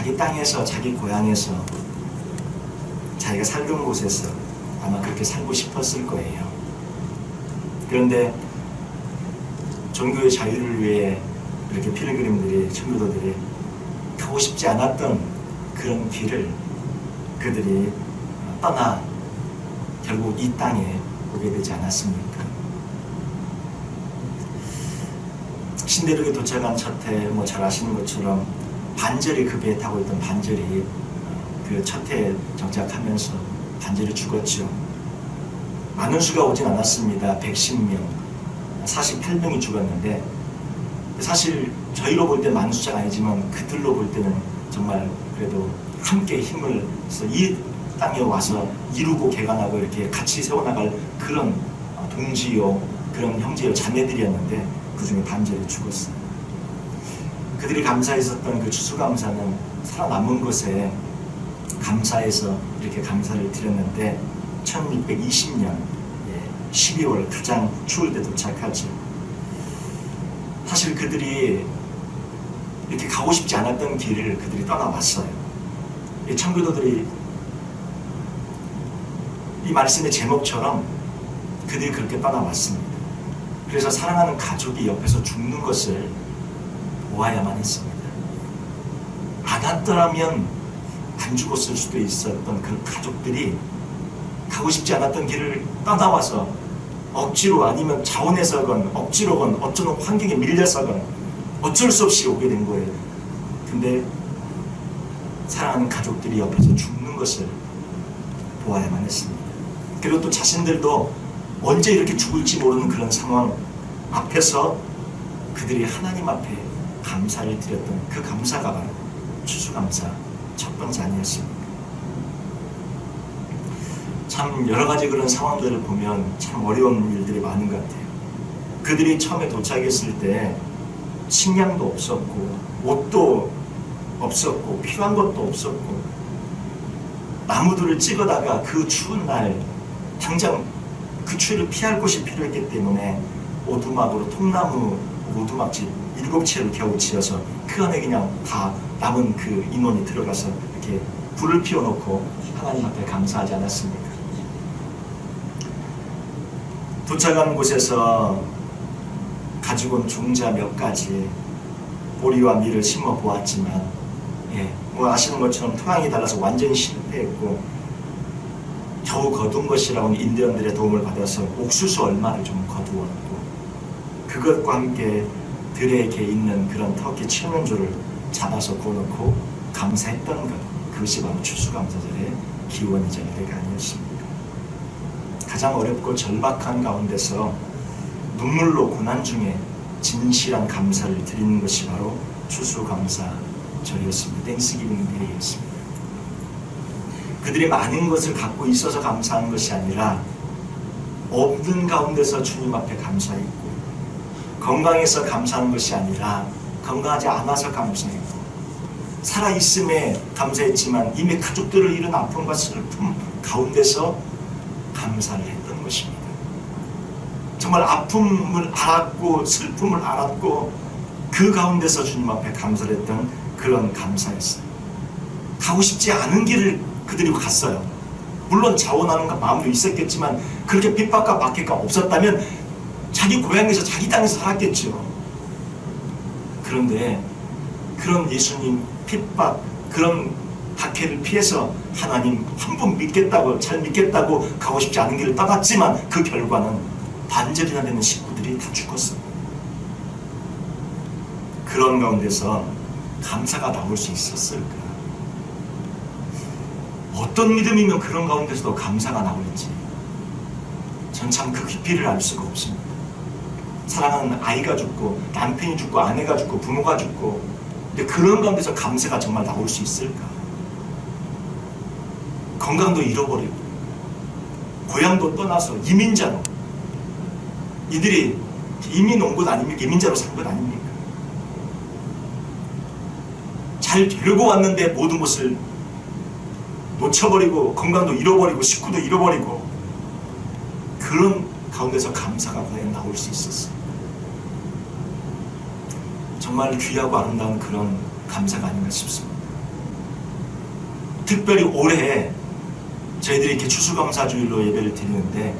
자기 땅에서, 자기 고향에서, 자기가 살던 곳에서 아마 그렇게 살고 싶었을 거예요. 그런데 종교의 자유를 위해 이렇게 필그림들이, 청교도들이 가고 싶지 않았던 그런 길을 그들이 떠나 결국 이 땅에 오게 되지 않았습니까? 신대륙에 도착한 첫 해, 잘 아시는 것처럼 반절이, 그 배에 타고 있던 반절이 그 첫 해에 정착하면서 반절이 죽었죠. 많은 수가 오진 않았습니다. 110명, 48명이 죽었는데, 사실 저희로 볼 때 많은 숫자가 아니지만 그들로 볼 때는 정말 그래도 함께 힘을 써서 이 땅에 와서 이루고 개간하고 이렇게 같이 세워나갈 그런 동지요, 그런 형제요, 자매들이었는데 그 중에 반절이 죽었어요. 그들이 감사했었던 그 추수감사는 살아남은 것에 감사해서 이렇게 감사를 드렸는데 1620년 12월 가장 추울 때 도착하죠. 사실 그들이 이렇게 가고 싶지 않았던 길을 그들이 떠나왔어요. 이 청교도들이 이 말씀의 제목처럼 그들이 그렇게 떠나왔습니다. 그래서 사랑하는 가족이 옆에서 죽는 것을 보아야만 했습니다. 안 왔더라면 안 죽었을 수도 있었던 그 가족들이 가고 싶지 않았던 길을 떠나와서 억지로, 아니면 자원해서건 억지로건 어쩌면 환경에 밀려서건 어쩔 수 없이 오게 된 거예요. 근데 사랑하는 가족들이 옆에서 죽는 것을 보아야만 했습니다. 그리고 또 자신들도 언제 이렇게 죽을지 모르는 그런 상황 앞에서 그들이 하나님 앞에 감사를 드렸던 그 감사가 바로 추수감사 첫 번째 아니었습니까? 참 여러 가지 그런 상황들을 보면 참 어려운 일들이 많은 것 같아요. 그들이 처음에 도착했을 때 식량도 없었고 옷도 없었고 필요한 것도 없었고 나무들을 찍어다가 그 추운 날 당장 그 추위를 피할 곳이 필요했기 때문에 오두막으로 통나무 오두막집 7채를 겨우 지어서 그 안에 그냥 다 남은 그 인원이 들어가서 이렇게 불을 피워놓고 하나님 앞에 감사하지 않았습니까? 도착한 곳에서 가지고 온 종자 몇 가지 보리와 밀을 심어 보았지만 아시는 것처럼 토양이 달라서 완전히 실패했고 겨우 거둔 것이라고는 인디언들의 도움을 받아서 옥수수 얼마를 좀 거두었고 그것과 함께 들에게 있는 그런 터키 칠면조를 잡아서 구워놓고 감사했던 것, 그것이 바로 추수감사절의 기원이자 이래가 아니었습니까? 가장 어렵고 절박한 가운데서 눈물로 고난 중에 진실한 감사를 드리는 것이 바로 추수감사절이었습니다. 땡스기빙 데이였습니다. 그들이 많은 것을 갖고 있어서 감사한 것이 아니라 없는 가운데서 주님 앞에 감사했고, 건강해서 감사하는 것이 아니라 건강하지 않아서 감사했고, 살아있음에 감사했지만 이미 가족들을 잃은 아픔과 슬픔 가운데서 감사를 했던 것입니다. 정말 아픔을 알았고 슬픔을 알았고 그 가운데서 주님 앞에 감사를 했던 그런 감사였어요. 가고 싶지 않은 길을 그들이 갔어요. 물론 자원하는 마음도 있었겠지만 그렇게 핍박과 박해가 없었다면 자기 고향에서 자기 땅에서 살았겠죠. 그런데 그런 예수님 핍박, 그런 박해를 피해서 하나님 한 분 믿겠다고, 잘 믿겠다고 가고 싶지 않은 길을 떠났지만 그 결과는 반절이나 되는 식구들이 다 죽었어요. 그런 가운데서 감사가 나올 수 있었을까? 어떤 믿음이면 그런 가운데서도 감사가 나올지 전 참 그 깊이를 알 수가 없습니다. 사랑하는 아이가 죽고 남편이 죽고 아내가 죽고 부모가 죽고, 근데 그런 가운데서 감사가 정말 나올 수 있을까? 건강도 잃어버리고 고향도 떠나서 이민자로, 이들이 이민 온 것 아닙니까? 이민자로 산 것 아닙니까? 잘 되려고 왔는데 모든 것을 놓쳐버리고 건강도 잃어버리고 식구도 잃어버리고, 그런 가운데서 감사가 과연 나올 수 있었어요. 정말 귀하고 아름다운 그런 감사가 아닌가 싶습니다. 특별히 올해 저희들이 이렇게 추수감사주일로 예배를 드리는데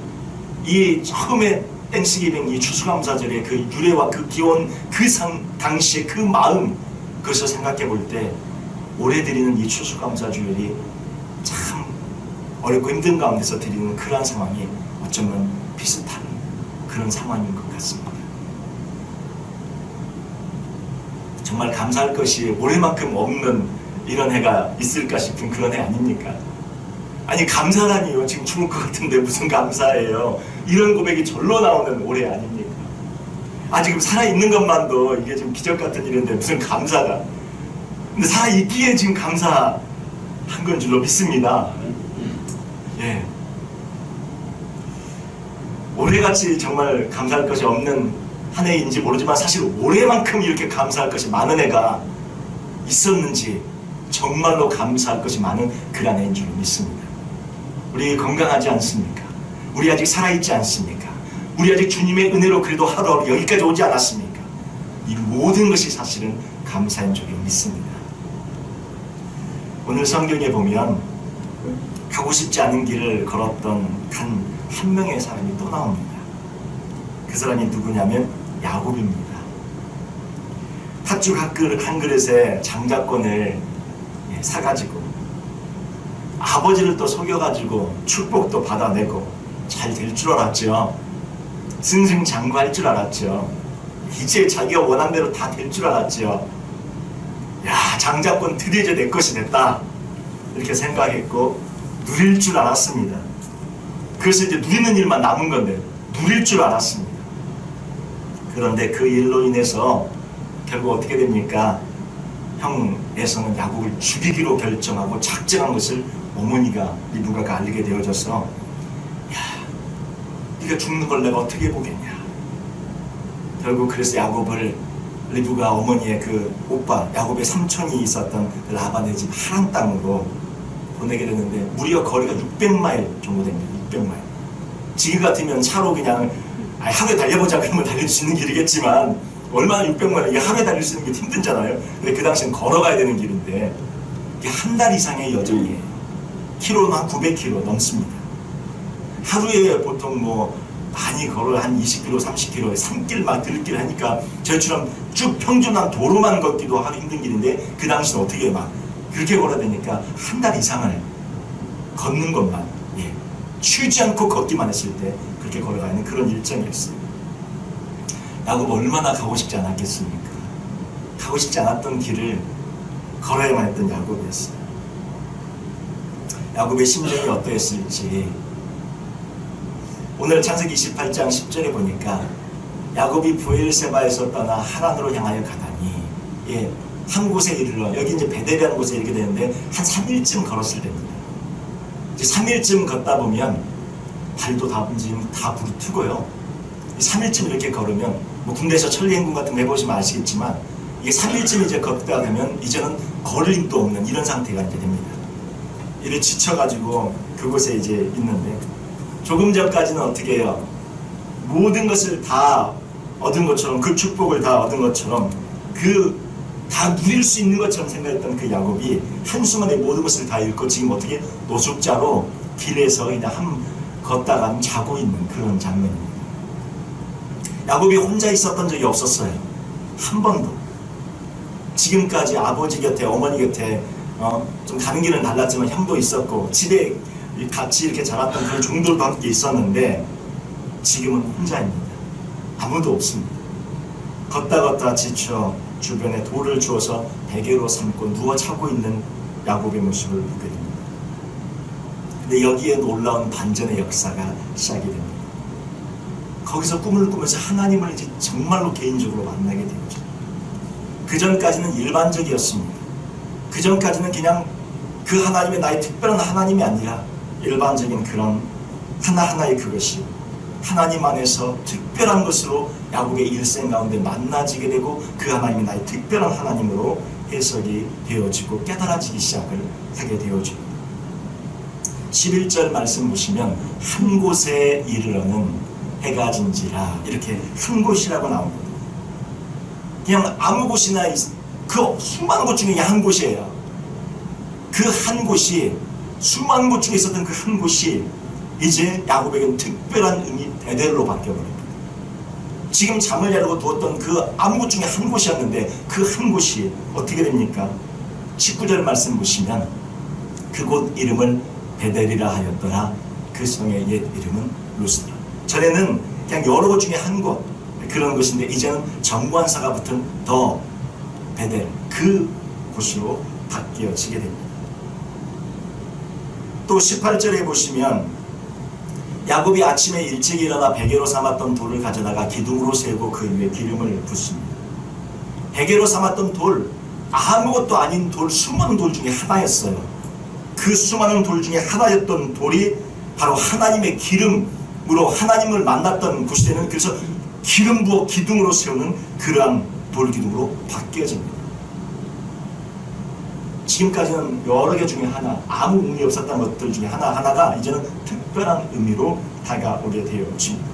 이 처음에 땡스기빙 이 추수감사절의 그 유래와 그 기원 그 당시의 그 마음 그것을 생각해 볼 때 올해 드리는 이 추수감사주일이 참 어렵고 힘든 가운데서 드리는 그러한 상황이 어쩌면 비슷한 그런 상황인 것 같습니다. 정말 감사할 것이 올해만큼 없는 이런 해가 있을까 싶은 그런 해 아닙니까? 아니 감사라니요. 지금 죽을 것 같은데 무슨 감사예요. 이런 고백이 절로 나오는 올해 아닙니까? 지금 살아있는 것만도 이게 지금 기적 같은 일인데 무슨 감사가. 근데 살아있기에 지금 감사한 건 줄로 믿습니다. 예. 올해같이 정말 감사할 것이 없는 한 해인지 모르지만 사실 올해만큼 이렇게 감사할 것이 많은 해가 있었는지 정말로 감사할 것이 많은 그런 해인 줄 믿습니다. 우리 건강하지 않습니까? 우리 아직 살아있지 않습니까? 우리 아직 주님의 은혜로 그래도 하루하루 여기까지 오지 않았습니까? 이 모든 것이 사실은 감사인 줄 믿습니다. 오늘 성경에 보면 가고 싶지 않은 길을 걸었던 한 명의 사람이 또 나옵니다. 그 사람이 누구냐면 야곱입니다. 팥죽 한 그릇에 장자권을 사가지고 아버지를 또 속여가지고 축복도 받아내고 잘 될 줄 알았죠. 승승장구할 줄 알았죠. 이제 자기가 원한 대로 다 될 줄 알았죠. 야, 장자권 드디어 이제 내 것이 됐다 이렇게 생각했고 누릴 줄 알았습니다. 그래서 이제 누리는 일만 남은 건데 누릴 줄 알았습니다. 그런데 그 일로 인해서 결국 어떻게 됩니까? 형 에서는 야곱을 죽이기로 결정하고 작정한 것을 어머니가 리브가가 알리게 되어져서 야, 네가 죽는 걸 내가 어떻게 보겠냐. 결국 그래서 야곱을 리브가 어머니의 그 오빠 야곱의 삼촌이 있었던 라반의 집 하란 땅으로 보내게 되는데 무려 거리가 600마일 정도 됩니다. 600마일. 지금 같으면 차로 그냥 하루에 달려보자 그러면 달릴 수 있는 길이겠지만 얼마나 600마일 이게 하루에 달릴 수 있는 게 힘들잖아요. 근데 그 당시엔 걸어가야 되는 길인데 이게 한 달 이상의 여정이에요. 키로는 한 900km 넘습니다. 하루에 보통 뭐 많이 걸어 한 20km, 30km 산길 막 들길 하니까 저희처럼 쭉 평준한 도로만 걷기도 하기 힘든 길인데 그 당시는 어떻게 막 그렇게 걸어야 되니까 한 달 이상을 걷는 것만 쉬지 않고 걷기만 했을 때 그렇게 걸어가는 그런 일정이었어요. 야곱 얼마나 가고 싶지 않았겠습니까? 가고 싶지 않았던 길을 걸어야만 했던 야곱이었어요. 야곱의 심정이 어떠했을지 오늘 창세기 28장 10절에 보니까 야곱이 브엘세바에서 떠나 하란으로 향하여 가다니 한 곳에 이르러 여기 이제 베델이라는 곳에 이르게 되는데 한 3일쯤 걸었을 때입니다. 이제 3일쯤 걷다 보면 발도 다 부르트고요. 3일쯤 이렇게 걸으면 뭐 군대에서 천리행군 같은 거 해보시면 아시겠지만 이게 3일쯤 이제 걷다 보면 이제는 걸을 힘도 없는 이런 상태가 이제 됩니다. 이를 지쳐가지고 그곳에 이제 있는데 조금 전까지는 어떻게 해요? 모든 것을 다 얻은 것처럼 그 축복을 다 얻은 것처럼 다 누릴 수 있는 것처럼 생각했던 그 야곱이 한순간에 모든 것을 다 잃고 지금 어떻게 노숙자로 길에서 그냥 걷다가 자고 있는 그런 장면입니다. 야곱이 혼자 있었던 적이 없었어요. 한 번도. 지금까지 아버지 곁에 어머니 곁에 좀 가는 길은 달랐지만 형도 있었고 집에 같이 이렇게 자랐던 그런 종들도 함께 있었는데 지금은 혼자입니다. 아무도 없습니다. 걷다 지쳐 주변에 돌을 주어서 베개로 삼고 누워 자고 있는 야곱의 모습을 보게 됩니다. 근데 여기에 놀라운 반전의 역사가 시작이 됩니다. 거기서 꿈을 꾸면서 하나님을 이제 정말로 개인적으로 만나게 되죠. 그 전까지는 일반적이었습니다. 그 전까지는 그냥 그 하나님의 나의 특별한 하나님이 아니라 일반적인 그런 하나하나의 그것이 하나님 안에서 특별한 것으로 야곱의 일생 가운데 만나지게 되고 그 하나님이 나의 특별한 하나님으로 해석이 되어지고 깨달아지기 시작을 하게 되어집니다. 11절 말씀 보시면 한 곳에 이르러는 해가 진지라 이렇게 한 곳이라고 나옵니다. 그냥 아무 곳이나 그 수많은 곳 중에 한 곳이에요. 그 한 곳이, 수많은 곳 중에 있었던 그 한 곳이 이제 야곱에게는 특별한 의미 베델로 바뀌어버립니다. 지금 잠을 자려고 두었던 그 아무 곳 중에 한 곳이었는데 그 한 곳이 어떻게 됩니까? 19절 말씀 보시면 그곳 이름을 베델이라 하였더라. 그 성의 옛 이름은 루스라. 전에는 그냥 여러 곳 중에 한 곳 그런 곳인데 이제는 정관사가 붙은 더 베델, 그 곳으로 바뀌어지게 됩니다. 또 18절에 보시면 야곱이 아침에 일찍 일어나 베개로 삼았던 돌을 가져다가 기둥으로 세우고 그 위에 기름을 붓습니다. 베개로 삼았던 돌, 아무것도 아닌 돌, 수많은 돌 중에 하나였어요. 그 수많은 돌 중에 하나였던 돌이 바로 하나님의 기름으로 하나님을 만났던 곳이 되는, 그래서 기름 부어 기둥으로 세우는 그러한 돌기둥으로 바뀌어집니다. 지금까지는 여러 개 중에 하나, 아무 의미 없었던 것들 중에 하나가 이제는 특별한 의미로 다가오게 되어집니다.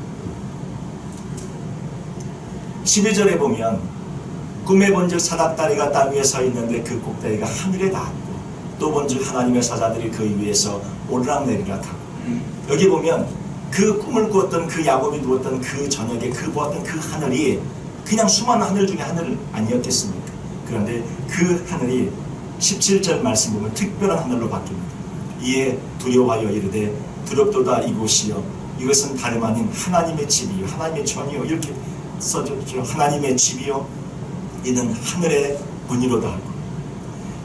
12절에 보면 꿈에 본즉 사닥다리가 땅 위에 서 있는데 그 꼭대기가 하늘에 닿았고 또 본즉 하나님의 사자들이 그 위에서 오르락내리락 하고, 여기 보면 그 꿈을 꾸었던 그 야곱이 누웠던 그 저녁에 그 보았던 그 하늘이 그냥 수많은 하늘 중에 하늘 아니었겠습니까? 그런데 그 하늘이 17절 말씀 보면 특별한 하늘로 바뀝니다. 이에 두려워하여 이르되 두렵도다 이곳이여 이것은 다름 아닌 하나님의 집이요 하나님의 전이요, 이렇게 써졌죠. 하나님의 집이요 이는 하늘의 문이로다 하고,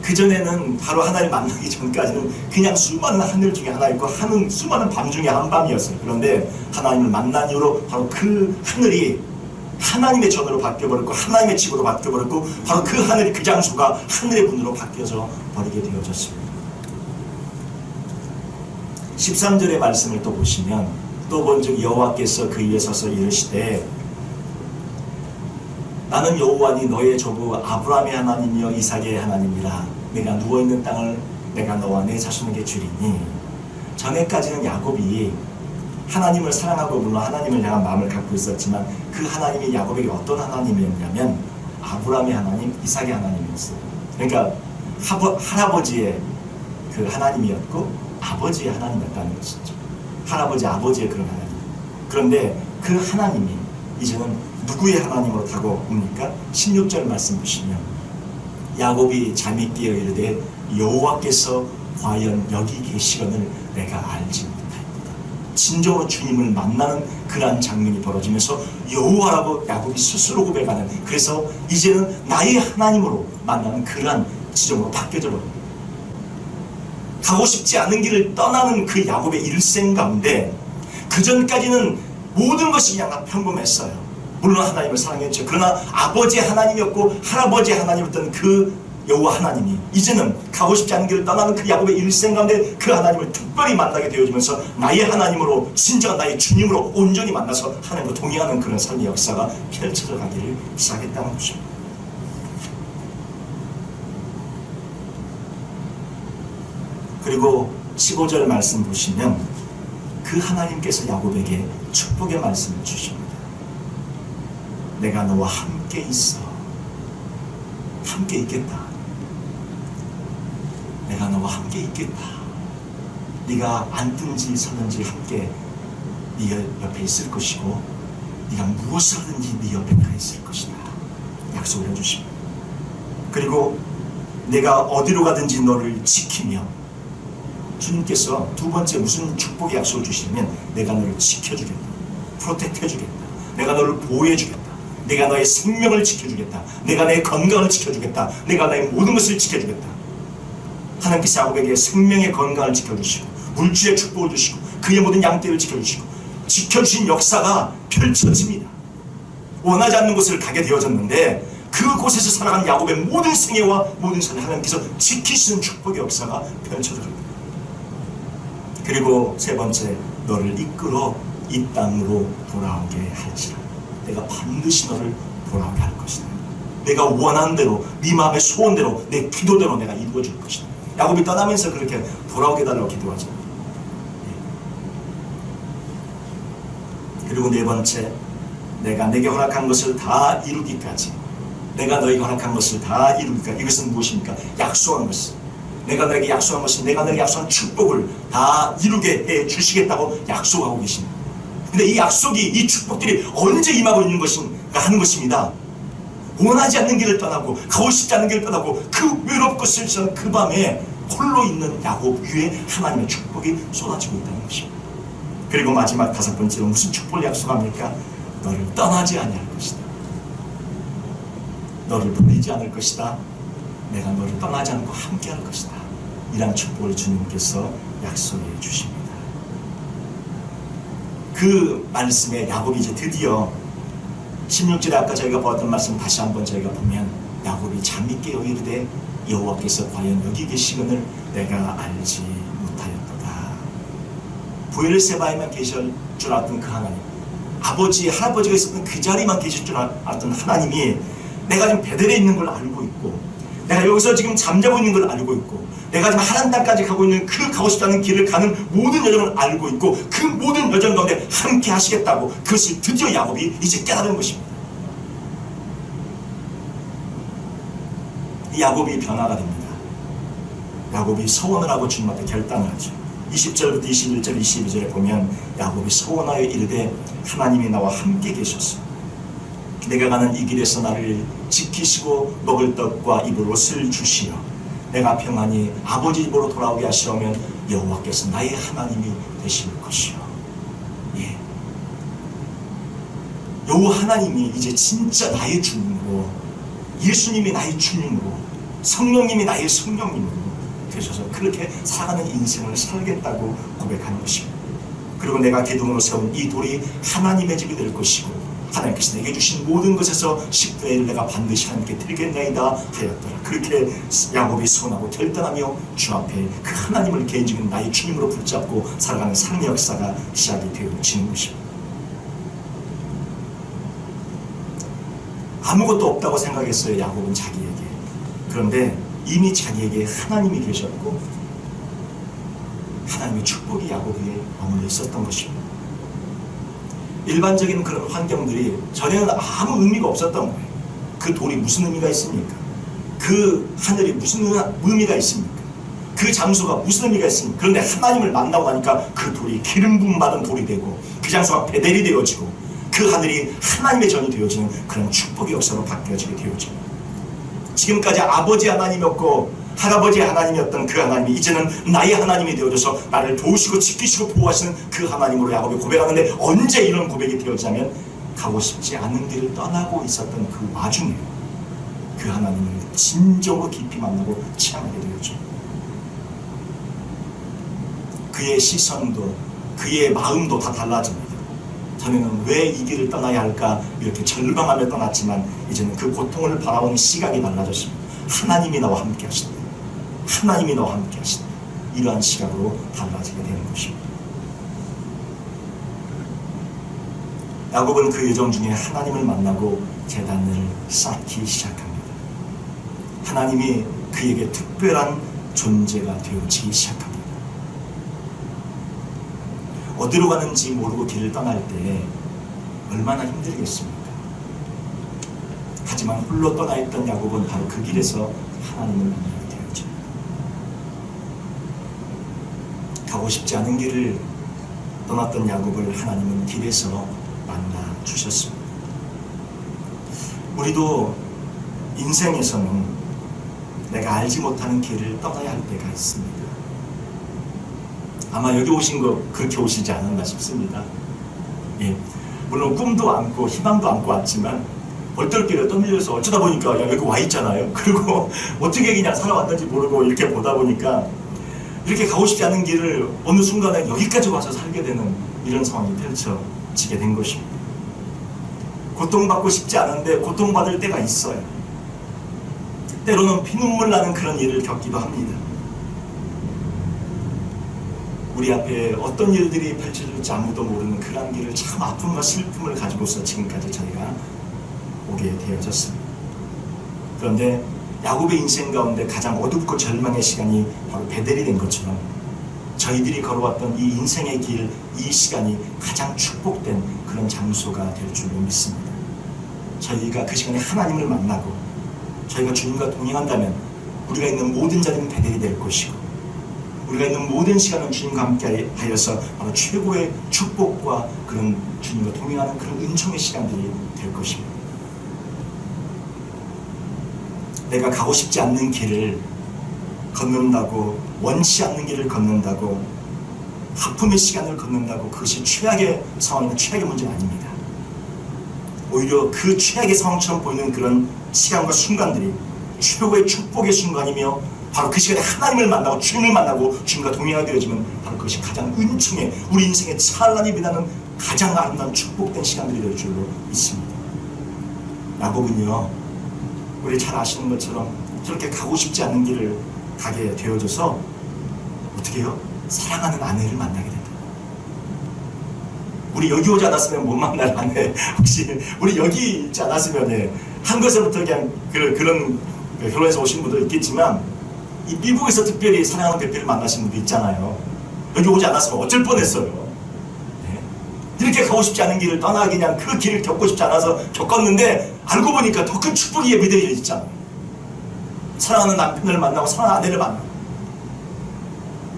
그전에는 바로 하나님 만나기 전까지는 그냥 수많은 하늘 중에 하나였고 수많은 밤 중에 한 밤이었어요. 그런데 하나님을 만난 이후로 바로 그 하늘이 하나님의 전으로 바뀌어버렸고 하나님의 집으로 바뀌어버렸고 바로 그 하늘이, 그 장소가 하늘의 문으로 바뀌어져 버리게 되어졌습니다. 13절의 말씀을 또 보시면 또 본즉 여호와께서 그 위에 서서 이르시되 나는 여호와니 너의 조부 아브라함의 하나님이여 이삭의 하나님이라. 내가 누워있는 땅을 내가 너와 내 자손에게 주리니. 전에까지는 야곱이 하나님을 사랑하고 물론 하나님을 향한 마음을 갖고 있었지만 그 하나님이 야곱에게 어떤 하나님이었냐면 아브라함의 하나님, 이삭의 하나님이었어요. 그러니까 할아버지의 그 하나님이었고 아버지의 하나님이었다는 것이죠. 할아버지, 아버지의 그런 하나님. 그런데 그 하나님이 이제는 누구의 하나님으로 다가옵니까? 16절 말씀 보시면 야곱이 잠이 깨어 이르되 여호와께서 과연 여기 계시거늘 내가 알지 못하였다. 진정으로 주님을 만나는 그러한 장면이 벌어지면서 여호와라고 야곱이 스스로 고백하는, 그래서 이제는 나의 하나님으로 만나는 그러한 지점으로 바뀌어져 버립니다. 가고 싶지 않은 길을 떠나는 그 야곱의 일생 가운데 그전까지는 모든 것이 그냥 다 평범했어요. 물론 하나님을 사랑했죠. 그러나 아버지의 하나님이었고 할아버지의 하나님이었던 그 여호와 하나님이 이제는 가고 싶지 않은 길을 떠나는 그 야곱의 일생 가운데 그 하나님을 특별히 만나게 되어지면서 나의 하나님으로, 진정한 나의 주님으로 온전히 만나서 하나님과 동행하는 그런 삶의 역사가 펼쳐져 가기를 시작했다는 것입니다. 그리고 15절 말씀 보시면 그 하나님께서 야곱에게 축복의 말씀을 주십니다. 내가 너와 함께 있어. 함께 있겠다. 내가 너와 함께 있겠다. 네가 앉든지 서든지 함께 네 옆에 있을 것이고 네가 무엇을 하든지 네 옆에 가 있을 것이다. 약속을 해주십니다. 그리고 내가 어디로 가든지 너를 지키며, 주님께서 두 번째 무슨 축복의 약속을 주시냐면 내가 너를 지켜주겠다. 프로텍트 해주겠다. 내가 너를 보호해주겠다. 내가 너의 생명을 지켜주겠다. 내가 내 건강을 지켜주겠다. 내가 나의 모든 것을 지켜주겠다. 하나님께서 야곱에게 생명의 건강을 지켜주시고 물질의 축복을 주시고 그의 모든 양떼를 지켜주시고 지켜주신 역사가 펼쳐집니다. 원하지 않는 곳을 가게 되어졌는데 그곳에서 살아가는 야곱의 모든 생애와 모든 삶을 하나님께서 지키시는 축복의 역사가 펼쳐져 갑니다. 그리고 세 번째, 너를 이끌어 이 땅으로 돌아오게 할지라. 내가 반드시 너를 돌아오게 할 것이다. 내가 원하는 대로, 네 마음의 소원대로, 내 기도대로 내가 이루어줄 것이다. 야곱이 떠나면서 그렇게 돌아오게 해달라고 기도하죠. 그리고 네 번째, 내가 내게 허락한 것을 다 이루기까지, 내가 너에게 허락한 것을 다 이루기까지. 이것은 무엇입니까? 약속한 것을. 내가 너에게 약속한 것은 내가 너에게 약속한 축복을 다 이루게 해 주시겠다고 약속하고 계십니다. 근데 이 약속이, 이 축복들이 언제 임하고 있는 것인가 하는 것입니다. 원하지 않는 길을 떠나고 가고 싶지 않은 길을 떠나고 그 외롭고 쓸쓸한 그 밤에 홀로 있는 야곱 위에 하나님의 축복이 쏟아지고 있다는 것입니다. 그리고 마지막 5번째로 무슨 축복을 약속합니까? 너를 떠나지 아니할 것이다. 너를 버리지 않을 것이다. 내가 너를 떠나지 않고 함께할 것이다. 이런 축복을 주님께서 약속해 주십니다. 그 말씀에 야곱이 이제 드디어 16절에 아까 저희가 보았던 말씀 다시 한번 저희가 보면 야곱이 잠이 깨어 이르되 여호와께서 과연 여기 계시거늘 내가 알지 못하였도다. 부엘세바에만 계실 줄 알았던 그 하나님, 아버지 할아버지가 있었던 그 자리만 계실 줄 알았던 하나님이 내가 지금 베델에 있는 걸 알고 있고 내가 여기서 지금 잠자고 있는 걸 알고 있고 내가 지금 하나님 땅까지 가고 있는 그 가고 싶지 않은 길을 가는 모든 여정을 알고 있고 그 모든 여정 가운데 함께 하시겠다고, 그것을 드디어 야곱이 이제 깨달은 것입니다. 이 야곱이 변화가 됩니다. 야곱이 서원을 하고 주님한테 결단을 하죠. 20절부터 21절 22절에 보면 야곱이 서원하여 이르되 하나님이 나와 함께 계셨소. 내가 가는 이 길에서 나를 지키시고 먹을 떡과 입을 옷을 주시어 내가 평안히 아버지 집으로 돌아오게 하시려면 여호와께서 나의 하나님이 되실 것이요. 예. 여호와 하나님이 이제 진짜 나의 주님으로, 예수님이 나의 주님으로, 성령님이 나의 성령님으로 되셔서 그렇게 살아가는 인생을 살겠다고 고백하는 것입니다. 그리고 내가 기둥으로 세운 이 돌이 하나님의 집이 될 것이고 하나님께서 내게 주신 모든 것에서 10분의 1 내가 반드시 하나님께 드리겠나이다 하였더라. 그렇게 야곱이 선하고 결단하며 주 앞에 그 하나님을 개인적인 나의 주님으로 붙잡고 살아가는 삶의 역사가 시작이 되어지는 것입니다. 아무것도 없다고 생각했어요, 야곱은 자기에게. 그런데 이미 자기에게 하나님이 계셨고 하나님의 축복이 야곱에게 머물러 있었던 것입니다. 일반적인 그런 환경들이 전에는 아무 의미가 없었던 거예요. 그 돌이 무슨 의미가 있습니까? 그 하늘이 무슨 의미가 있습니까? 그 장소가 무슨 의미가 있습니까? 그런데 하나님을 만나고 나니까 그 돌이 기름 부음 받은 돌이 되고 그 장소가 베델이 되어지고 그 하늘이 하나님의 전이 되어지는 그런 축복의 역사로 바뀌어지게 되어집니다. 지금까지 아버지 하나님이었고 할아버지의 하나님이었던 그 하나님이 이제는 나의 하나님이 되어져서 나를 도우시고 지키시고 보호하시는 그 하나님으로 야곱이 고백하는데, 언제 이런 고백이 되었냐면 가고 싶지 않은 길을 떠나고 있었던 그 와중에 그 하나님을 진정으로 깊이 만나고 체험하게 되었죠. 그의 시선도 그의 마음도 다 달라집니다. 전에는 왜 이 길을 떠나야 할까 이렇게 절망하며 떠났지만 이제는 그 고통을 바라보는 시각이 달라졌습니다. 하나님이 나와 함께 하신다. 하나님이 너와 함께 하신다. 이러한 시각으로 달라지게 되는 것입니다. 야곱은 그 여정 중에 하나님을 만나고 제단을 쌓기 시작합니다. 하나님이 그에게 특별한 존재가 되어지기 시작합니다. 어디로 가는지 모르고 길을 떠날 때 얼마나 힘들겠습니까? 하지만 홀로 떠나 있던 야곱은 바로 그 길에서 하나님을 만나게 되었죠. 가고 싶지 않은 길을 떠났던 야곱을 하나님은 길에서 만나 주셨습니다. 우리도 인생에서는 내가 알지 못하는 길을 떠나야 할 때가 있습니다. 아마 여기 오신 거 그렇게 오시지 않았나 싶습니다. 예. 물론 꿈도 안고 희망도 안고 왔지만 얼떨결에 떠밀려서 어쩌다 보니까 여기 와 있잖아요. 그리고 어떻게 그냥 살아왔는지 모르고 이렇게 보다 보니까 이렇게 가고 싶지 않은 길을 어느 순간에 여기까지 와서 살게 되는 이런 상황이 펼쳐지게 된 것입니다. 고통받고 싶지 않은데 고통받을 때가 있어요. 때로는 피눈물 나는 그런 일을 겪기도 합니다. 우리 앞에 어떤 일들이 펼쳐질지 아무도 모르는 그런 길을 참 아픔과 슬픔을 가지고서 지금까지 저희가 오게 되어졌습니다. 그런데 야곱의 인생 가운데 가장 어둡고 절망의 시간이 바로 베델이 된 것처럼 저희들이 걸어왔던 이 인생의 길, 이 시간이 가장 축복된 그런 장소가 될 줄로 믿습니다. 저희가 그 시간에 하나님을 만나고 저희가 주님과 동행한다면 우리가 있는 모든 자리는 베델이 될 것이고, 우리가 있는 모든 시간은 주님과 함께 하여서 바로 최고의 축복과 그런 주님과 동행하는 그런 은총의 시간들이 될 것입니다. 내가 가고 싶지 않는 길을 걷는다고, 원치 않는 길을 걷는다고, 하품의 시간을 걷는다고 그것이 최악의 상황이나 최악의 문제는 아닙니다. 오히려 그 최악의 상황처럼 보이는 그런 시간과 순간들이 최고의 축복의 순간이며, 바로 그 시간에 하나님을 만나고 주님을 만나고 주님과 동행하게 되어지면 바로 그것이 가장 은총의, 우리 인생의 찬란히 빛나는 가장 아름다운 축복된 시간들이 될 줄로 믿습니다. 야곱은요, 우리 잘 아시는 것처럼 저렇게 가고 싶지 않은 길을 가게 되어져서 어떻게 해요? 사랑하는 아내를 만나게 된다. 우리 여기 오지 않았으면 못 만날 아내, 혹시 우리 여기 있지 않았으면 한 것으로부터 그냥 그런 결혼해서 오신 분도 있겠지만, 이 미국에서 특별히 사랑하는 배필을 만나신 분도 있잖아요. 여기 오지 않았으면 어쩔 뻔했어요. 네? 이렇게 가고 싶지 않은 길을 떠나 그냥 그 길을 겪고 싶지 않아서 겪었는데, 알고 보니까 더 큰 축복이 예비되어 있잖아요. 사랑하는 남편을 만나고 사랑하는 아내를 만나고.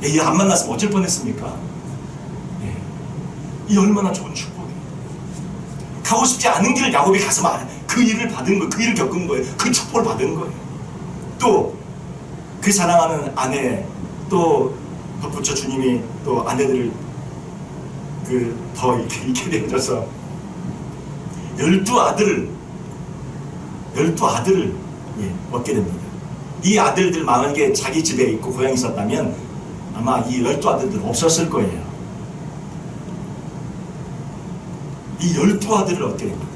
이 안 만났으면 어쩔 뻔했습니까? 네. 이 얼마나 좋은 축복이에요. 가고 싶지 않은 길을 야곱이 가서 그 일을 받은 거예요. 그 일을 겪은 거예요. 그 축복을 받은 거예요. 또 그 사랑하는 아내, 또 덧붙여 주님이 또 아내들을 더 이렇게 되어져서 12아들을 얻게 됩니다. 이 아들들 만약에 자기 집에 있고 고향에 있었다면 아마 이 12아들들은 없었을 거예요. 이 12아들을 얻게 됩니다.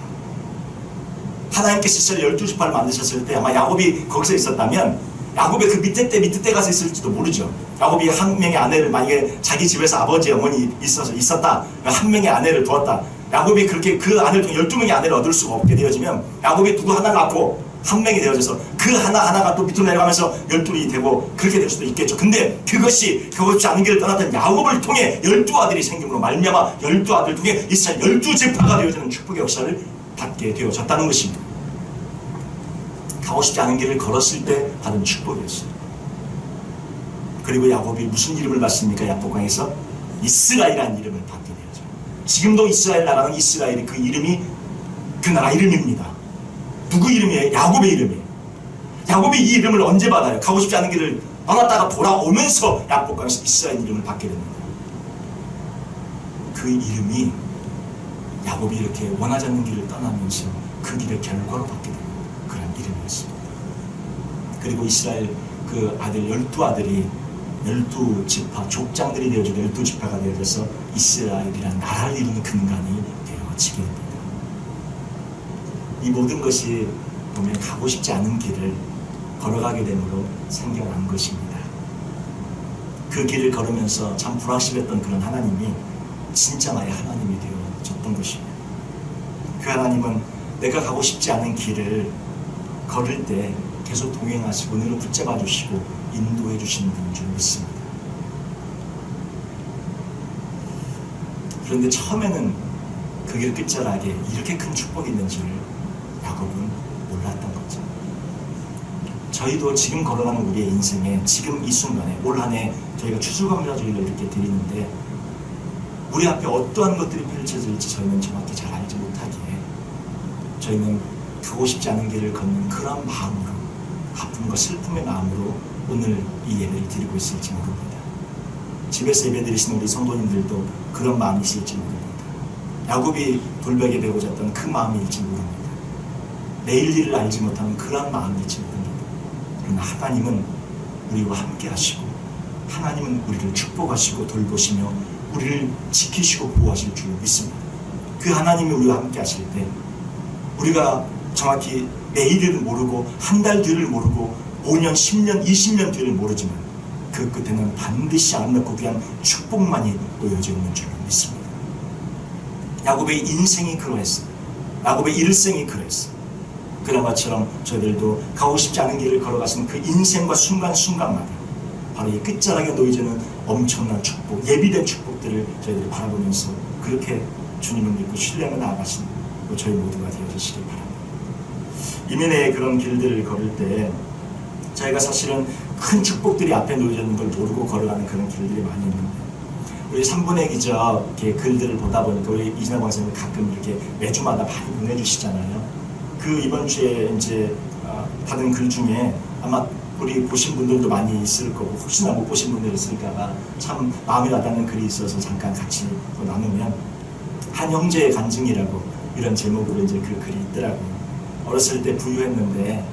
하나님께서 이스라엘 12지파를 만드셨을 때 아마 야곱이 거기서 있었다면 야곱의 그 밑에 때 가서 있을지도 모르죠. 야곱이 한 명의 아내를, 만약에 자기 집에서 아버지, 어머니 있었다. 한 명의 아내를 두었다. 야곱이 그렇게 그 아내를 통해 12명의 아내를 얻을 수가 없게 되어지면 야곱이 누구 하나 낳고 한 명이 되어져서 그 하나가 또 밑으로 내려가면서 12이 되고 그렇게 될 수도 있겠죠. 근데 그것이 가고 싶지 않은 길을 떠났던 야곱을 통해 12아들이 생김으로 말미암아 12아들을 통해 이스라엘 12지파가 되어지는 축복의 역사를 받게 되어졌다는 것입니다. 가고 싶지 않은 길을 걸었을 때 받은 축복이었어요. 그리고 야곱이 무슨 이름을 받습니까? 야복강에서 이스라엘이라는 이름을 받게 되었죠. 지금도 이스라엘 나라는 이스라엘이 그 이름이 그 나라 이름입니다. 누구 이름이에요? 야곱의 이름이에요. 야곱이 이 이름을 언제 받아요? 가고 싶지 않은 길을 떠났다가 돌아오면서 야복강에서 이스라엘 이름을 받게 됩니다. 그 이름이 야곱이 이렇게 원하지 않는 길을 떠나면서 그 길의 결과로 받게 됩니다. 그런 이름이었습니다. 그리고 이스라엘 그 아들 12아들이 12지파 족장들이 되어져 12지파가 되어져서 이스라엘이라는 나라를 이루는 근간이 되어지게 됩니다. 이 모든 것이 보면 가고 싶지 않은 길을 걸어가게 됨으로 생겨난 것입니다. 그 길을 걸으면서 참 불확실했던 그런 하나님이 진짜 나의 하나님이 되어졌던 것입니다. 그 하나님은 내가 가고 싶지 않은 길을 걸을 때 계속 동행하시고 눈을 붙잡아 주시고 인도해 주시는 분인 줄 믿습니다. 그런데 처음에는 그 길 끝자락에 이렇게 큰 축복이 있는 줄 야곱은 몰랐던 거죠. 저희도 지금 걸어가는 우리의 인생에 지금 이 순간에 올 한 해 저희가 추수감사주일을 이렇게 드리는데 우리 앞에 어떠한 것들이 펼쳐질지 저희는 정확히 잘 알지 못하기에 저희는 가고 싶지 않은 길을 걷는 그런 마음으로, 아픔과 슬픔의 마음으로 오늘 이 예배를 드리고 있을지 모릅니다. 집에서 예배 드리시는 우리 성도님들도 그런 마음이실지 모릅니다. 야곱이 돌벽에 베고 잤던 그 마음일지 모릅니다. 내일 일을 알지 못하는 그런 마음일지 모릅니다. 그러나 하나님은 우리와 함께 하시고 하나님은 우리를 축복하시고 돌보시며 우리를 지키시고 보호하실 줄 믿습니다. 그 하나님이 우리와 함께 하실 때 우리가 정확히 내일을 모르고 한 달 뒤를 모르고 5년, 10년, 20년 뒤를 모르지만 그 끝에는 반드시 아름답고 귀한 축복만이 놓여져 있는 줄 믿습니다. 야곱의 인생이 그러했어요. 야곱의 일생이 그랬어요. 그런 것처럼 저희들도 가고 싶지 않은 길을 걸어가시는 그 인생과 순간순간마다 바로 이 끝자락에 놓여지는 엄청난 축복, 예비된 축복들을 저희들이 바라보면서 그렇게 주님을 믿고 신뢰하며 나아가시는 저희 모두가 되어주시기 바랍니다. 이민의 그런 길들을 걸을 때 저희가 사실은 큰 축복들이 앞에 놓여져 있는 걸 모르고 걸어가는 그런 길들이 많이 있는데, 우리 3분의 기적 이렇게 글들을 보다 보니까 우리 이진아 박사님 가끔 이렇게 매주마다 많이 보내주시잖아요. 그 이번 주에 이제 받은 글 중에 아마 우리 보신 분들도 많이 있을 거고, 혹시나 못 보신 분들이 있을까봐 참 마음에 와닿는 글이 있어서 잠깐 같이 또 나누면, 한 형제의 간증이라고 이런 제목으로 이제 그 글이 있더라고요. 어렸을 때 부유했는데,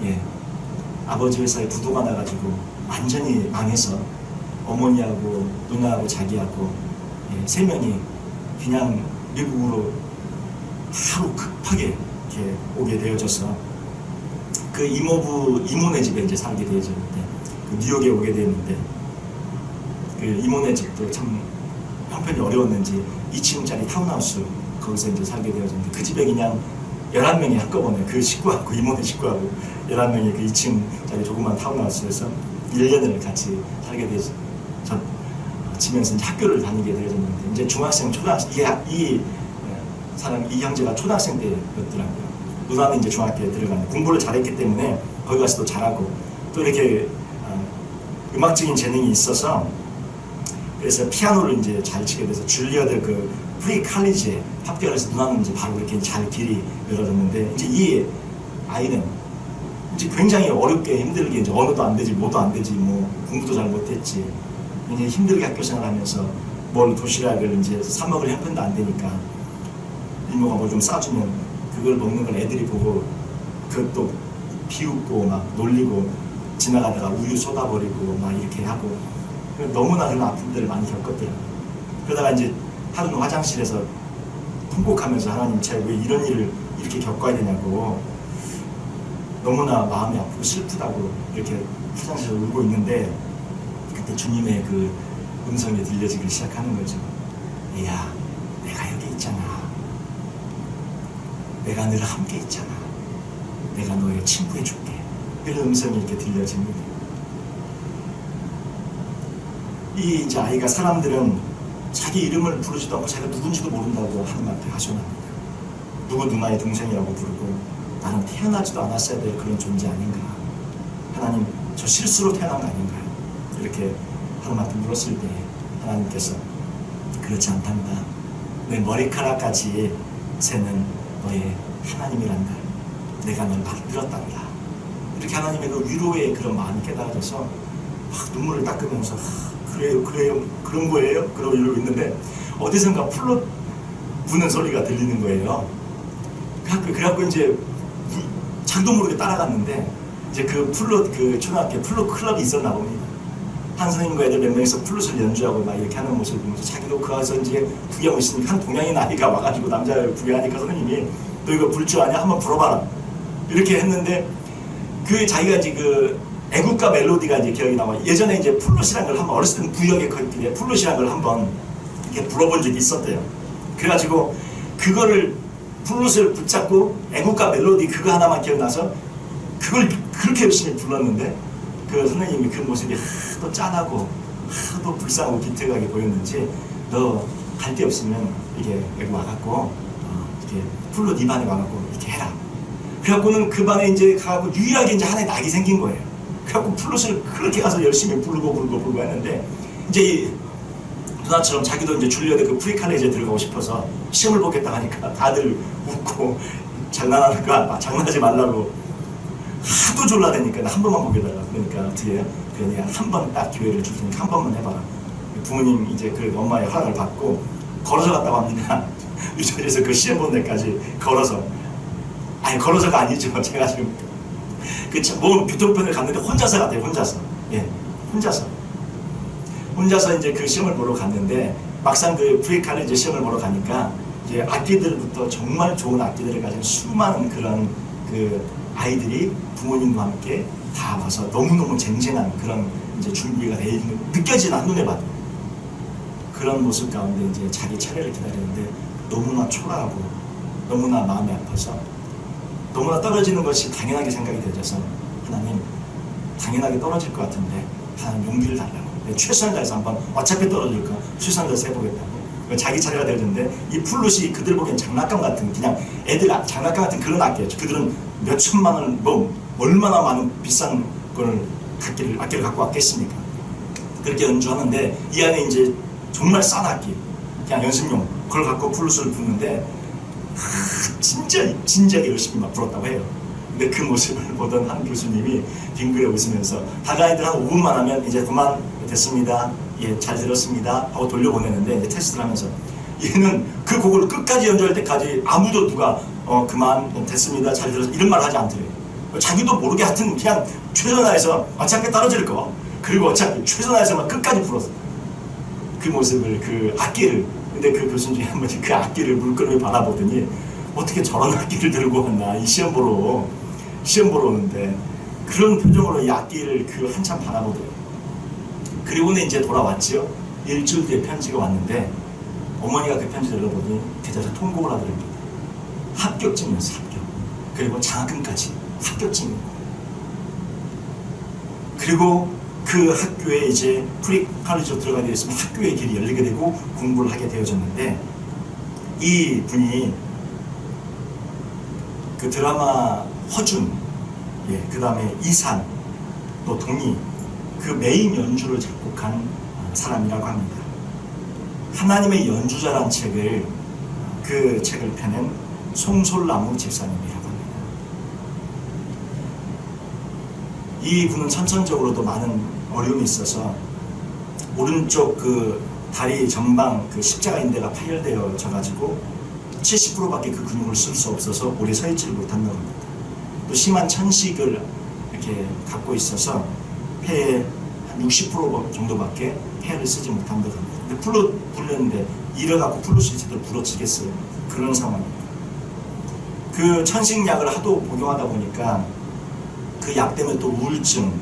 예, 아버지 회사에 부도가 나가지고 완전히 망해서 어머니하고 누나하고 자기하고, 예, 세 명이 그냥 미국으로 하루 급하게 이렇게 오게 되어져서 그 이모네 집에 이제 살게 되어졌는데, 그 뉴욕에 오게 되었는데, 그 이모네 집도 참 형편이 어려웠는지 2층짜리 타운하우스 거기서 이제 살게 되어졌는데, 그 집에 그냥 11명이 한꺼번에, 그 식구하고 이모네 식구하고 11명이 그 2층짜리 조그만 타운하우스에서 1년을 같이 살게 되어지면서 이제 학교를 다니게 되어졌는데, 이제 중학생, 초등학생, 이 형제가 초등학생 때였더라고요. 누나는 이제 중학교에 들어가는, 공부를 잘했기 때문에 거기 가서 또 잘하고, 또 이렇게 음악적인 재능이 있어서, 그래서 피아노를 이제 잘 치게 돼서 줄리어드 그 프리 칼리지에 합격을 해서 누나는 이제 바로 이렇게 잘 길이 열어졌는데, 이제 이 아이는 이제 굉장히 어렵게 힘들게 이제 언어도 안 되지, 뭐도 안 되지, 뭐 공부도 잘 못했지, 이제 힘들게 학교 생활하면서 뭘 도시락을 이제 사 먹을 형편도 안 되니까 이모가 뭐 좀 싸주면 그걸 먹는 걸 애들이 보고 그것도 비웃고 막 놀리고, 지나가다가 우유 쏟아버리고 막 이렇게 하고, 너무나 그런 아픔들을 많이 겪었더라고요. 그러다가 이제 하루는 화장실에서 통곡하면서, 하나님 제가 왜 이런 일을 이렇게 겪어야 되냐고, 너무나 마음이 아프고 슬프다고 이렇게 화장실에서 울고 있는데, 그때 주님의 그 음성이 들려지기 시작하는 거죠. 야, 내가 여기 있잖아. 내가 늘 함께 있잖아. 내가 너의 친구해줄게. 이런 음성이 이렇게 들려집니다. 이 이제 아이가, 사람들은 자기 이름을 부르지도 않고 자기가 누군지도 모른다고 하나님한테 하소납니다. 누구 누나의 동생이라고 부르고, 나는 태어나지도 않았어야 될 그런 존재 아닌가. 하나님, 저 실수로 태어난 거 아닌가요? 이렇게 하나님한테 물었을 때 하나님께서 그렇지 않답니다. 내 머리카락까지 새는 너의 하나님이란다. 내가 널 만들었단다. 이렇게 하나님의 그 위로의 그런 마음이 깨달아져서 막 눈물을 닦으면서, 그래요 그런 거예요? 그러고 이러고 있는데, 어디선가 플룻 부는 소리가 들리는 거예요. 그래갖고 이제 자기도 모르게 따라갔는데, 이제 그 플룻, 그 초등학교 플룻 클럽이 있었나 봅니다. 한 선생님과 애들 몇 명이서 플룻을 연주하고 막 이렇게 하는 모습을 보면서, 자기도 그 가서 이제 구경하고 있으니까 한 동양인 아이가 와가지고 남자를 구경하니까 선생님이, 너 이거 불 줄 아냐? 한번 불어봐라. 이렇게 했는데, 그 자기가 이제 그 애국가 멜로디가 이제 기억이 나와. 예전에 이제 플룻이라는 걸 한번, 어렸을 때는 구역에 컸길래 플룻이라는 걸 한번 이렇게 불어본 적이 있었대요. 그래가지고 그거를, 플룻을 붙잡고 애국가 멜로디 그거 하나만 기억나서 그걸 그렇게 열심히 불렀는데, 그 선생님이 그 모습이 하도 짠하고 하도 불쌍하고 비틀하게 보였는지, 너 갈 데 없으면 이게 여기 와갖고 이렇게 플룻 입안에 와갖고 이렇게 해라. 그래갖고는 그 반에 이제 가고 유일하게 이제 하나의 낙이 생긴 거예요. 그래갖고 플룻을 그렇게 가서 열심히 불고 했는데, 이제 누나처럼 자기도 이제 줄리어드 그 프리칼리지에 들어가고 싶어서 시험을 보겠다 하니까 다들 웃고 장난하는 거, 장난하지 말라고 하도 졸라대니까 한 번만 보게 달라. 그러니까 어떻게 해요? 그러니까 한 번 딱 기회를 줄 테니까 한 번만 해봐라. 부모님 이제 그 엄마의 허락을 받고 걸어서 갔다고 합니다. 유치원에서 그 시험 본 데까지 걸어서. 아니, 걸어서가 아니죠. 제가 지금 뭐 교통편을 갔는데 혼자서 갔대요. 혼자서. 예, 혼자서 이제 그 시험을 보러 갔는데, 막상 그 프리칼리지 시험을 보러 가니까 이제 악기들부터 정말 좋은 악기들을 가진 수많은 그런 그 아이들이 부모님과 함께 다 와서 너무너무 쟁쟁한 그런 이제 준비가 돼 있는, 느껴지는, 한눈에 봐도 그런 모습 가운데 이제 자기 차례를 기다리는데, 너무나 초라하고 너무나 마음이 아파서, 너무나 떨어지는 것이 당연하게 생각이 되어서, 하나님, 당연하게 떨어질 것 같은데 하나님 용기를 달라고, 최선을 다해서 한번, 어차피 떨어질까 최선을 다해서 해보겠다고. 자기 차례가 되었는데, 이 플룻이 그들 보기엔 장난감 같은, 그냥 애들 장난감 같은 그런 악기였죠. 그들은 몇 천만 원, 뭐 얼마나 많은 비싼 그걸 악기를 갖고 왔겠습니까? 그렇게 연주하는데 이 안에 이제 정말 싼 악기, 그냥 연습용, 그걸 갖고 플룻을 부는데 진짜 진지하게 열심히 막 불었다고 해요. 근데 그 모습을 보던 한 교수님이 빙그레 웃으면서 다가이들 한 5분만 하면 이제 그만 됐습니다. 예, 잘 들었습니다. 하고 돌려보내는데 이제 테스트를 하면서 얘는 그 곡을 끝까지 연주할 때까지 아무도 누가 그만 됐습니다. 잘 들었습니다. 이런 말 하지 않더래요. 자기도 모르게 하여튼 그냥 최선화해서 어차피 떨어질 거. 그리고 어차피 최선화해서만 끝까지 불었어. 그 모습을, 그 악기를. 근데 그 교수님 중에 한 분이 그 악기를 물끄러미 바라보더니 어떻게 저런 악기를 들고 왔나. 이 시험 보러 오는데 그런 표정으로 이 악기를 그 한참 바라보더라고요. 그리고는 이제 돌아왔죠. 일주일 뒤에 편지가 왔는데 어머니가 그 편지를 읽어보니 대자로 통곡을 하더랍니다. 합격증이었어, 합격. 그리고 장학금까지 합격증이었고. 그리고 그 학교에 이제 프리 칼리지로 들어가게 되었으면 학교의 길이 열리게 되고 공부를 하게 되어졌는데 이 분이 그 드라마 허준, 예, 그 다음에 이산, 또 동희, 그 메인 연주를 작곡한 사람이라고 합니다. 하나님의 연주자란 책을, 그 책을 펴낸 송솔나무 집사님이라고 합니다. 이 분은 선천적으로도 많은 어려움이 있어서 오른쪽 그 다리 전방 그 십자가인대가 파열되어져 가지고 70%밖에 그 근육을 쓸 수 없어서 오래 서 있지를 못한다고 합니다. 또 심한 천식을 이렇게 갖고 있어서 폐에 한 60% 정도밖에 폐를 쓰지 못한다고 합니다. 근데 플룻 불렸는데 이래갖고 플룻이 제대로 부러지겠어요. 그런 상황입니다. 그 천식약을 하도 복용하다 보니까 그 약 때문에 또 우울증,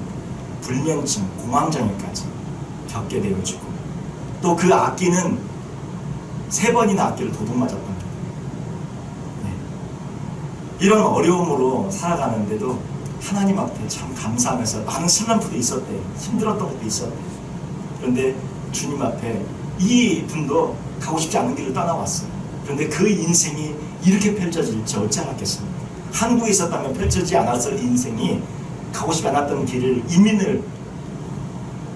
불면증, 공황장애까지 겪게 되어지고 또 그 악기는 3번이나 악기를 도둑 맞았답니다. 네. 이런 어려움으로 살아가는데도 하나님 앞에 참 감사하면서 많은 슬럼프도 있었대요. 힘들었던 것도 있었대요. 그런데 주님 앞에 이 분도 가고 싶지 않은 길을 떠나왔어요. 그런데 그 인생이 이렇게 펼쳐질지 어찌 알았겠습니까? 한국에 있었다면 펼쳐지지 않았을 인생이 가고 싶지 않았던 길을 이민을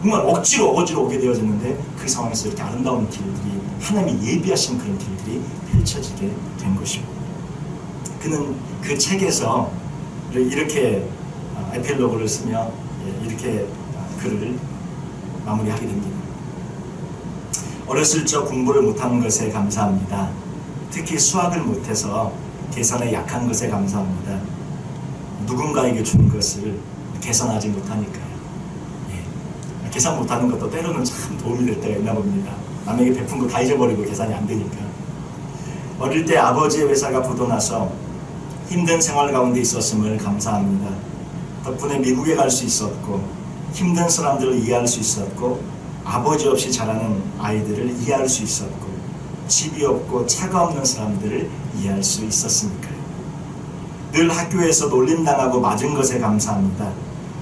정말 억지로 오게 되어졌는데 그 상황에서 이렇게 아름다운 길들이 하나님이 예비하신 그런 길들이 펼쳐지게 된 것이고 그는 그 책에서 이렇게 에필로그를 쓰며 이렇게 글을 마무리하게 됩니다. 어렸을 적 공부를 못하는 것에 감사합니다. 특히 수학을 못해서 계산에 약한 것에 감사합니다. 누군가에게 준 것을 계산하지 못하니까요. 예. 계산 못하는 것도 때로는 참 도움이 될 때가 있나 봅니다. 남에게 베푼 거 다 잊어버리고 계산이 안 되니까. 어릴 때 아버지의 회사가 부도나서 힘든 생활 가운데 있었음을 감사합니다. 덕분에 미국에 갈 수 있었고 힘든 사람들을 이해할 수 있었고 아버지 없이 자라는 아이들을 이해할 수 있었고 집이 없고 차가 없는 사람들을 이해할 수 있었으니까요. 늘 학교에서 놀림당하고 맞은 것에 감사합니다.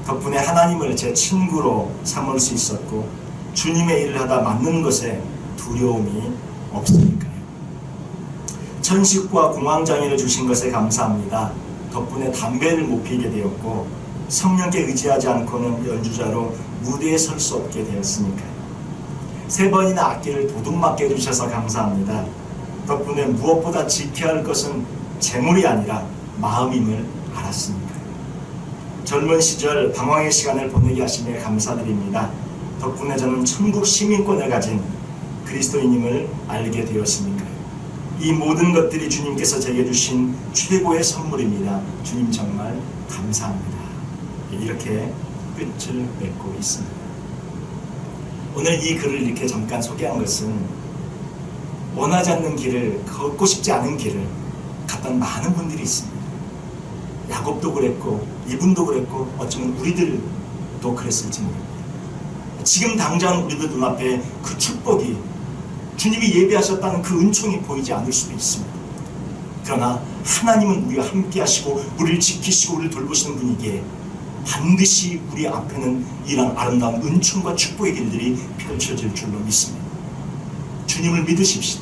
덕분에 하나님을 제 친구로 삼을 수 있었고 주님의 일을 하다 맞는 것에 두려움이 없으니까요. 천식과 공황장애를 주신 것에 감사합니다. 덕분에 담배를 못 피게 되었고 성령께 의지하지 않고는 연주자로 무대에 설 수 없게 되었으니까요. 3번이나 악기를 도둑맞게 해주셔서 감사합니다. 덕분에 무엇보다 지켜야 할 것은 재물이 아니라 마음임을 알았으니까요. 젊은 시절 방황의 시간을 보내게 하시며 감사드립니다. 덕분에 저는 천국 시민권을 가진 그리스도인임을 알게 되었으니까요. 이 모든 것들이 주님께서 제게 주신 최고의 선물입니다. 주님 정말 감사합니다. 이렇게 끝을 맺고 있습니다. 오늘 이 글을 이렇게 잠깐 소개한 것은 원하지 않는 길을, 걷고 싶지 않은 길을 갔던 많은 분들이 있습니다. 야곱도 그랬고 이분도 그랬고 어쩌면 우리들도 그랬을지 모릅니다. 지금 당장 우리들 눈앞에 그 축복이 주님이 예비하셨다는 그 은총이 보이지 않을 수도 있습니다. 그러나 하나님은 우리와 함께 하시고 우리를 지키시고 우리를 돌보시는 분이기에 반드시 우리 앞에는 이런 아름다운 은총과 축복의 길들이 펼쳐질 줄로 믿습니다. 주님을 믿으십시오.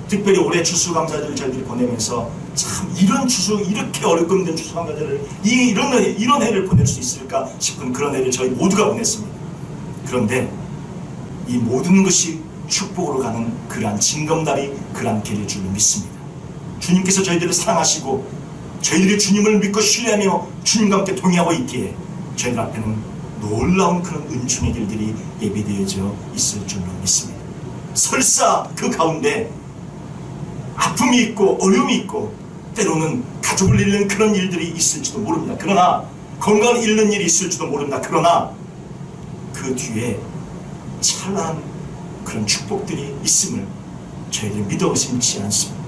특별히 올해 추수감사절을 저희들이 보내면서 참 이런 추석, 이렇게 어렵고 힘든 추석 한 가지를 이런 해를 보낼 수 있을까 싶은 그런 해를 저희 모두가 보냈습니다. 그런데 이 모든 것이 축복으로 가는 그러한 징검다리, 그러한 길일 줄로 믿습니다. 주님께서 저희들을 사랑하시고 저희들이 주님을 믿고 신뢰하며 주님과 함께 동행하고 있기에 저희들 앞에는 놀라운 그런 은총의 길들이 예비되어져 있을 줄로 믿습니다. 설사 그 가운데 아픔이 있고 어려움이 있고 때로는 가족을 잃는 그런 일들이 있을지도 모릅니다. 그러나 건강을 잃는 일이 있을지도 모릅니다. 그러나 그 뒤에 찬란한 그런 축복들이 있음을 저희들이 믿어 의심치 않습니다.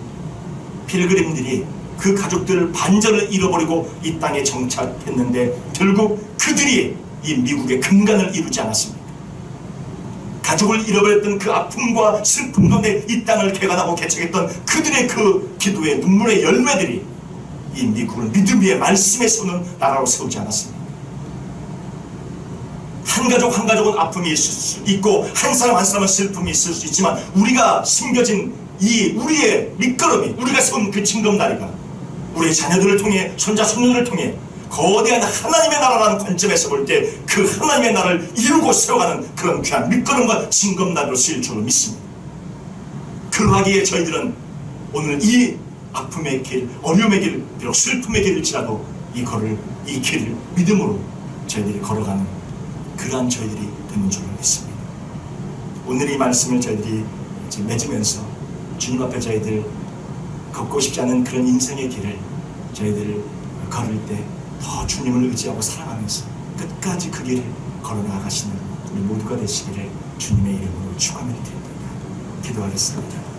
필그림들이 그 가족들을 반절을 잃어버리고 이 땅에 정착했는데 결국 그들이 이 미국의 근간을 이루지 않았습니다. 가족을 잃어버렸던 그 아픔과 슬픔 가운데 이 땅을 개간하고 개척했던 그들의 그 기도의 눈물의 열매들이 이 미국을 믿음 위에 말씀에 서는 나라로 세우지 않았습니다. 한 가족 한 가족은 아픔이 있을 수 있고 한 사람 한 사람은 슬픔이 있을 수 있지만 우리가 심겨진 이 우리의 밑거름이, 우리가 세운 그 징검다리가 우리의 자녀들을 통해 손자 손녀들을 통해 거대한 하나님의 나라라는 관점에서 볼 때 그 하나님의 나라를 이루고 세워가는 그런 귀한 밑거름과 징검다리로 쓰일 줄로 믿습니다. 그러하기에 저희들은 오늘 이 아픔의 길, 어려움의 길, 비록 슬픔의 길일지라도 이 길을 믿음으로 저희들이 걸어가는 그러한 저희들이 되는 줄로 믿습니다. 오늘 이 말씀을 저희들이 맺으면서 주님 앞에 저희들 걷고 싶지 않은 그런 인생의 길을 저희들 걸을 때 더 주님을 의지하고 사랑하면서 끝까지 그 길을 걸어나가시는 우리 모두가 되시기를 주님의 이름으로 축원을 드립니다. 기도하겠습니다.